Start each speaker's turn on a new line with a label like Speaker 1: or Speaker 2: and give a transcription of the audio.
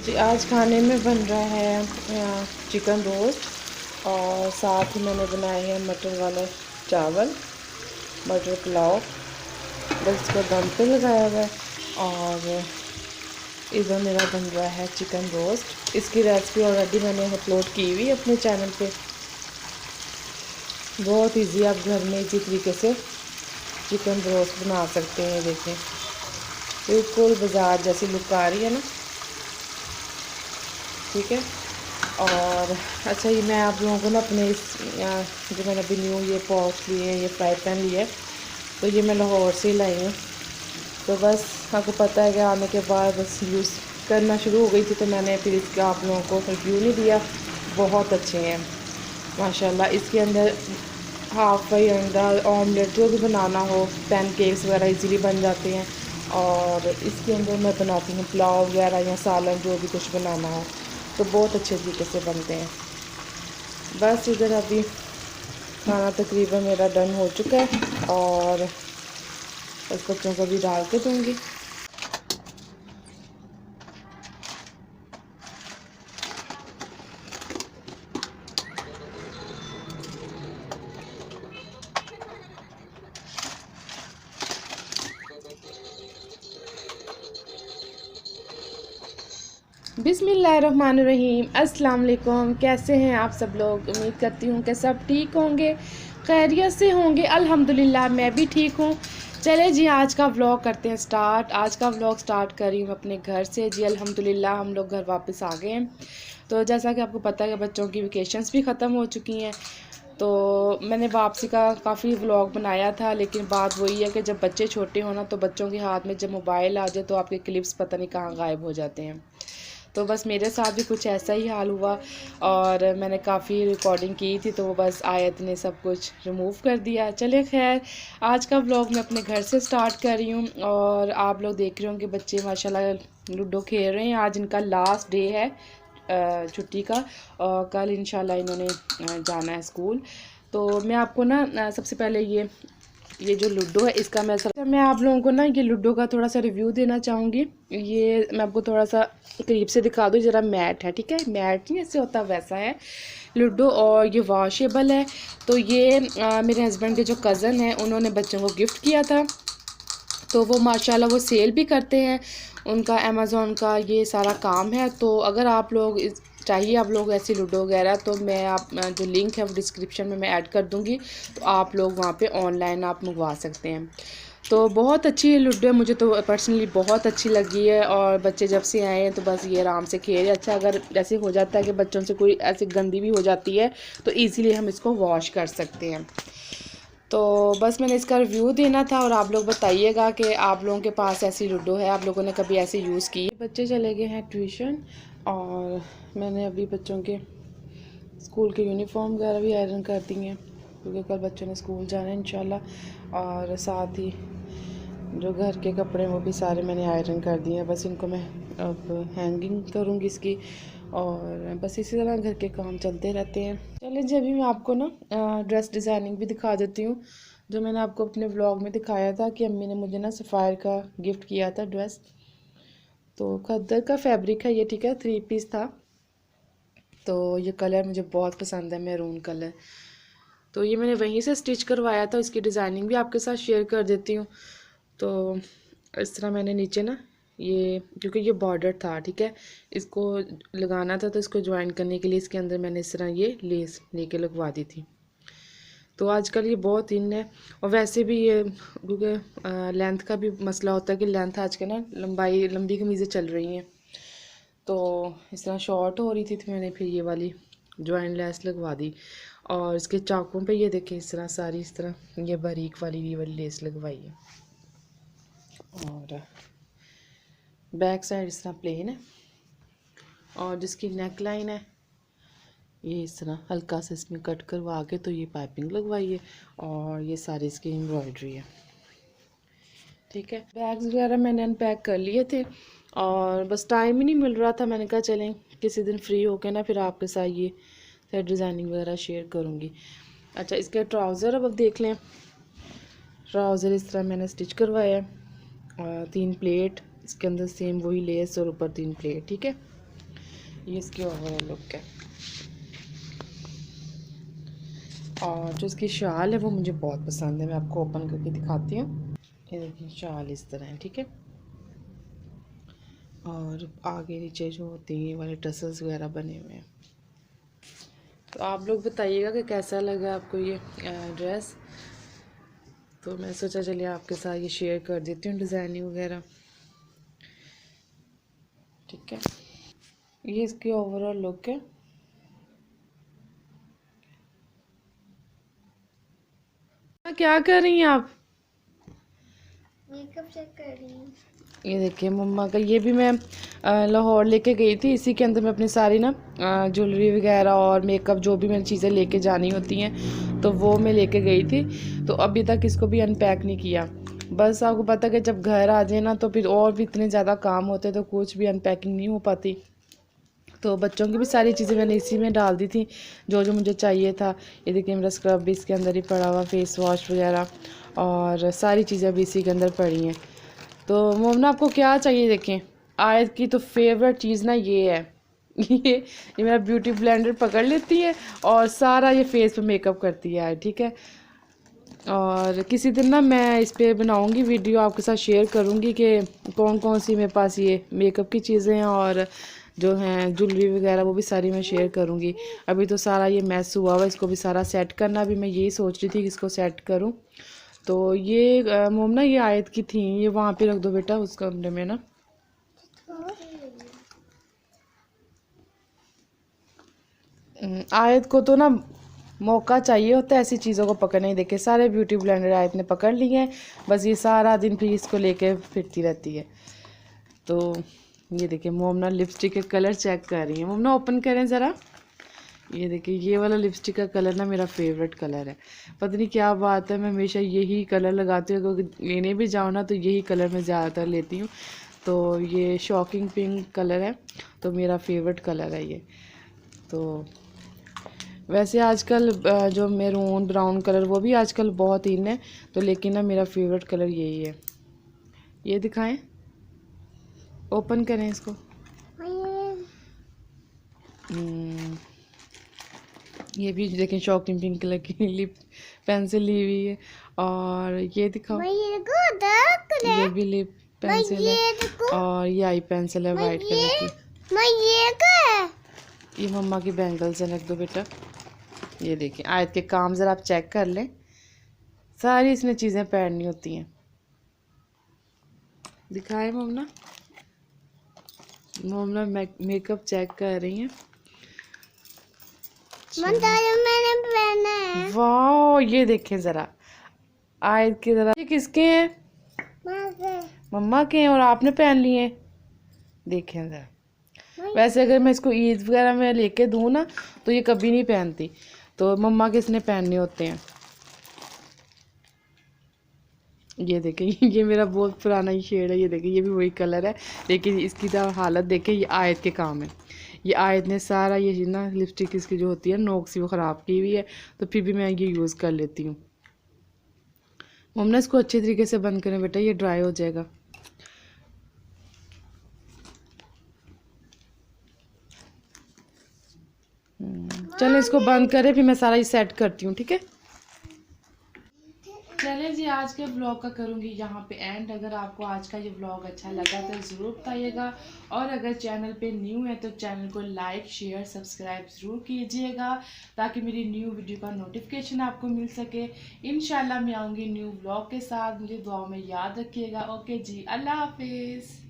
Speaker 1: जी आज खाने में बन रहा है चिकन रोस्ट और साथ ही मैंने बनाए हैं मटर वाला चावल, मटर पुलाव। बस इसको दम पे लगाया हुआ है और इधर मेरा बन रहा है चिकन रोस्ट। इसकी रेसिपी ऑलरेडी मैंने अपलोड की हुई अपने चैनल पे। बहुत इजी, आप घर में इसी तरीके से चिकन रोस्ट बना सकते हैं। देखें, बिल्कुल बाजार जैसी लुक आ रही है ना। ठीक है। और अच्छा, ये मैं आप लोगों को ना अपने इस जो मैंने अभी न्यू ये पॉट्स लिए हैं, ये फ्राई पैन लिए है, तो ये मैं लाहौर से ही लाई हूँ। तो बस आपको पता है कि आने के बाद बस यूज़ करना शुरू हो गई थी, तो मैंने फिर इसका आप लोगों को रिव्यू नहीं दिया। बहुत अच्छे हैं माशाल्लाह। इसके अंदर हाफ फ्राई अंडा ऑमलेट जो भी बनाना हो, पैनकेक्स वगैरह इजीली बन जाते हैं। और इसके अंदर मैं बनाती हूँ पुलाव वगैरह या सालन, जो भी कुछ बनाना हो तो बहुत अच्छे तरीके से बनते हैं। बस इधर अभी खाना तकरीबन मेरा डन हो चुका है और बस बच्चों को भी डाल के दूँगी। बिस्मिल्लाहिर्रहमानिर्रहीम। अस्सलाम वालेकुम। कैसे हैं आप सब लोग? उम्मीद करती हूँ कि सब ठीक होंगे, खैरियत से होंगे। अल्हम्दुलिल्लाह मैं भी ठीक हूँ। चले जी, आज का व्लॉग करते हैं स्टार्ट। आज का व्लॉग स्टार्ट कर रही हूँ अपने घर से। जी अल्हम्दुलिल्लाह हम लोग घर वापस आ गए हैं। तो जैसा कि आपको पता है कि बच्चों की वेकेशंस भी ख़त्म हो चुकी हैं, तो मैंने वापसी का काफ़ी व्लॉग बनाया था, लेकिन बात वही है कि जब बच्चे छोटे हों ना, तो बच्चों के हाथ में जब मोबाइल आ जाए तो आपके क्लिप्स पता नहीं कहाँ गायब हो जाते हैं। तो बस मेरे साथ भी कुछ ऐसा ही हाल हुआ और मैंने काफ़ी रिकॉर्डिंग की थी, तो बस आयत ने सब कुछ रिमूव कर दिया। चले खैर, आज का व्लॉग मैं अपने घर से स्टार्ट कर रही हूँ और आप लोग देख रहे होंगे बच्चे माशाल्लाह लूडो खेल रहे हैं। आज इनका लास्ट डे है छुट्टी का और कल इंशाल्लाह इन्होंने जाना है स्कूल। तो मैं आपको ना सबसे पहले ये जो लूडो है इसका मैं आप लोगों को ना ये लूडो का थोड़ा सा रिव्यू देना चाहूँगी। ये मैं आपको थोड़ा सा करीब से दिखा दूँ ज़रा। मैट है, ठीक है, मैट नहीं ऐसे होता वैसा है लूडो, और ये वॉशेबल है। तो ये मेरे हस्बैंड के जो कज़न हैं उन्होंने बच्चों को गिफ्ट किया था, तो वो माशाल्लाह वो सेल भी करते हैं। उनका अमेज़ॉन का ये सारा काम है। तो अगर आप लोग चाहिए आप लोग ऐसी लूडो वगैरह, तो मैं आप जो लिंक है वो डिस्क्रिप्शन में मैं ऐड कर दूँगी, तो आप लोग वहाँ पे ऑनलाइन आप मंगवा सकते हैं। तो बहुत अच्छी ये लूडो है, मुझे तो पर्सनली बहुत अच्छी लगी है। और बच्चे जब से आए हैं तो बस ये आराम से खेल। अच्छा, अगर ऐसे हो जाता है कि बच्चों से कोई ऐसी गंदी भी हो जाती है तो ईज़िली हम इसको वॉश कर सकते हैं। तो बस मैंने इसका रिव्यू देना था और आप लोग बताइएगा कि आप लोगों के पास ऐसी लूडो है, आप लोगों ने कभी ऐसे यूज़ की। बच्चे चले गए हैं ट्यूशन और मैंने अभी बच्चों के स्कूल के यूनिफॉर्म वगैरह भी आयरन कर दी हैं, क्योंकि कल बच्चों ने स्कूल जाना है इंशाल्लाह। और साथ ही जो घर के कपड़े हैं वो भी सारे मैंने आयरन कर दिए हैं। बस इनको मैं अब हैंगिंग करूँगी इसकी, और बस इसी तरह घर के काम चलते रहते हैं। चलिए जी, अभी मैं आपको ना ड्रेस डिज़ाइनिंग भी दिखा देती हूँ, जो मैंने आपको अपने व्लॉग में दिखाया था कि अम्मी ने मुझे ना सफ़ायर का गिफ्ट किया था ड्रेस। तो खद्दर का फैब्रिक है ये, ठीक है, 3 पीस था। तो ये कलर मुझे बहुत पसंद है, मैरून कलर। तो ये मैंने वहीं से स्टिच करवाया था, इसकी डिज़ाइनिंग भी आपके साथ शेयर कर देती हूँ। तो इस तरह मैंने नीचे ना ये, क्योंकि ये बॉर्डर था, ठीक है, इसको लगाना था, तो इसको ज्वाइन करने के लिए इसके अंदर मैंने इस तरह ये लेस लेके लगवा दी थी। तो आजकल ये बहुत इन है। और वैसे भी ये क्योंकि लेंथ का भी मसला होता है कि लेंथ आजकल ना लंबी कमीज़ें चल रही हैं, तो इस तरह शॉर्ट हो रही थी, तो मैंने फिर ये वाली ज्वाइन लेस लगवा दी। और इसके चाकों पे ये देखें इस तरह सारी इस तरह ये बारीक वाली ये वाली लेस लगवाई है। और बैक साइड इस तरह प्लेन है और जिसकी नेक लाइन है ये इस तरह हल्का सा इसमें कट करवा के तो ये पाइपिंग लगवाई है, और ये सारी इसकी एम्ब्रॉयडरी है। ठीक है, बैग्स वगैरह मैंने अनपैक कर लिए थे और बस टाइम ही नहीं मिल रहा था। मैंने कहा चलें किसी दिन फ्री होकर ना फिर आपके साथ ये सेट डिज़ाइनिंग वगैरह शेयर करूँगी। अच्छा, इसके ट्राउज़र अब देख लें। ट्राउज़र इस तरह मैंने स्टिच करवाया है, 3 प्लेट इसके अंदर सेम वही लेस और ऊपर 3 प्लेट, ठीक है। ये इसकी ओवरऑल लुक है। और जो इसकी शाल है वो मुझे बहुत पसंद है, मैं आपको ओपन करके दिखाती हूँ। ये देखिए शाल इस तरह है, ठीक है। और आगे नीचे जो होती हैं वाले टसल्स वगैरह बने हुए हैं। तो आप लोग बताइएगा कि कैसा लगा आपको ये ड्रेस। तो मैं सोचा चलिए आपके साथ ये शेयर कर देती हूँ डिज़ाइनिंग वगैरह, ठीक है। ये इसकी ओवरऑल लुक है। क्या कर रही हैं आप?
Speaker 2: मेकअप चेक कर रही हूँ।
Speaker 1: ये देखिए मम्मा का, ये भी मैं लाहौर लेके गई थी। इसी के अंदर मैं अपनी सारी ना ज्वेलरी वगैरह और मेकअप जो भी मेरी चीज़ें लेके जानी होती हैं तो वो मैं लेके गई थी। तो अभी तक इसको भी अनपैक नहीं किया। बस आपको पता है कि जब घर आ जाए ना तो फिर और भी इतने ज़्यादा काम होते तो कुछ भी अनपैकिंग नहीं हो पाती। तो बच्चों की भी सारी चीज़ें मैंने इसी में डाल दी थी जो जो मुझे चाहिए था। ये देखिए मेरा स्क्रब भी इसके अंदर ही पड़ा हुआ, फेस वॉश वगैरह और सारी चीज़ें भी इसी के अंदर पड़ी हैं। तो मोमना आपको क्या चाहिए? देखें, आयत की तो फेवरेट चीज़ ना ये है ये मेरा ब्यूटी ब्लेंडर पकड़ लेती है और सारा ये फेस पे मेकअप करती है, ठीक है। और किसी दिन ना मैं इस पे बनाऊंगी वीडियो, आपके साथ शेयर करूंगी कि कौन कौन सी मेरे पास ये मेकअप की चीज़ें हैं और जो हैं ज्वेलरी वगैरह वो भी सारी मैं शेयर करूंगी। अभी तो सारा ये मैस हुआ हुआ, इसको भी सारा सेट करना। अभी मैं यही सोच रही थी कि इसको सेट करूं। तो ये मोमना ये आयत की थी, ये वहाँ पे रख दो बेटा उस कमरे में ना। आयत को तो ना मौका चाहिए होता है ऐसी चीज़ों को पकड़ने। देखे सारे ब्यूटी ब्लेंडर आयत ने पकड़ लिए हैं, बस ये सारा दिन फिर इसको लेके फिरती रहती है। तो ये देखिए मोमना लिपस्टिक के कलर चेक कर रही है। मोमना ओपन करें ज़रा। ये देखिए ये वाला लिपस्टिक का कलर ना मेरा फेवरेट कलर है। पता नहीं क्या बात है, मैं हमेशा यही कलर लगाती हूँ, क्योंकि लेने भी जाऊँ ना तो यही कलर मैं ज़्यादातर लेती हूँ। तो ये शॉकिंग पिंक कलर है, तो मेरा फेवरेट कलर है ये। तो वैसे आजकल जो मैरून ब्राउन कलर वो भी आजकल बहुत इन है, तो लेकिन ना मेरा फेवरेट कलर यही है। ये दिखाएं, ओपन करें इसको। ये भी देखें शॉकिंग पिंक कलर की लिप पेंसिल ली हुई है। और ये दिखाओ, ये भी लिप पेंसिल है और ये आई पेंसिल है वाइट कलर की। ये मम्मा की बैंगल्स है, रख दो बेटा। ये देखिए आयत के काम ज़रा आप चेक कर लें, सारी इसमें चीज़ें पहननी होती हैं। दिखाए मोमना। मोमना मेकअप चेक कर रही हैं।
Speaker 2: मैंने पहना है।
Speaker 1: वाह, ये देखें ज़रा आयत की ज़रा, ये किसके हैं? मम्मा के हैं और आपने पहन लिए हैं। देखें ज़रा। वैसे अगर मैं इसको ईद वगैरह में लेके दूँ ना तो ये कभी नहीं पहनती, तो मम्मा के इसने पहनने होते हैं। ये देखें ये मेरा बहुत पुराना ही शेड है। ये देखें ये भी वही कलर है, लेकिन इसकी तो हालत देखें। ये आयत के काम है। ये आयत ने सारा ये ना लिपस्टिक इसकी जो होती है नोक सी वो ख़राब की हुई है, तो फिर भी मैं ये यूज़ कर लेती हूँ। मम्मा इसको अच्छे तरीके से बंद करें बेटा, ये ड्राई हो जाएगा। चलो इसको बंद करें, फिर मैं सारा ये सेट करती हूँ, ठीक है। चलें जी, आज के ब्लॉग का करूँगी यहाँ पे एंड। अगर आपको आज का ये ब्लॉग अच्छा लगा तो ज़रूर बताइएगा, और अगर चैनल पे न्यू है तो चैनल को लाइक शेयर सब्सक्राइब ज़रूर कीजिएगा, ताकि मेरी न्यू वीडियो का नोटिफिकेशन आपको मिल सके। इंशाल्लाह मैं आऊँगी न्यू ब्लॉग के साथ, मुझे दुआ में याद रखिएगा। ओके जी, अल्लाह हाफिज़।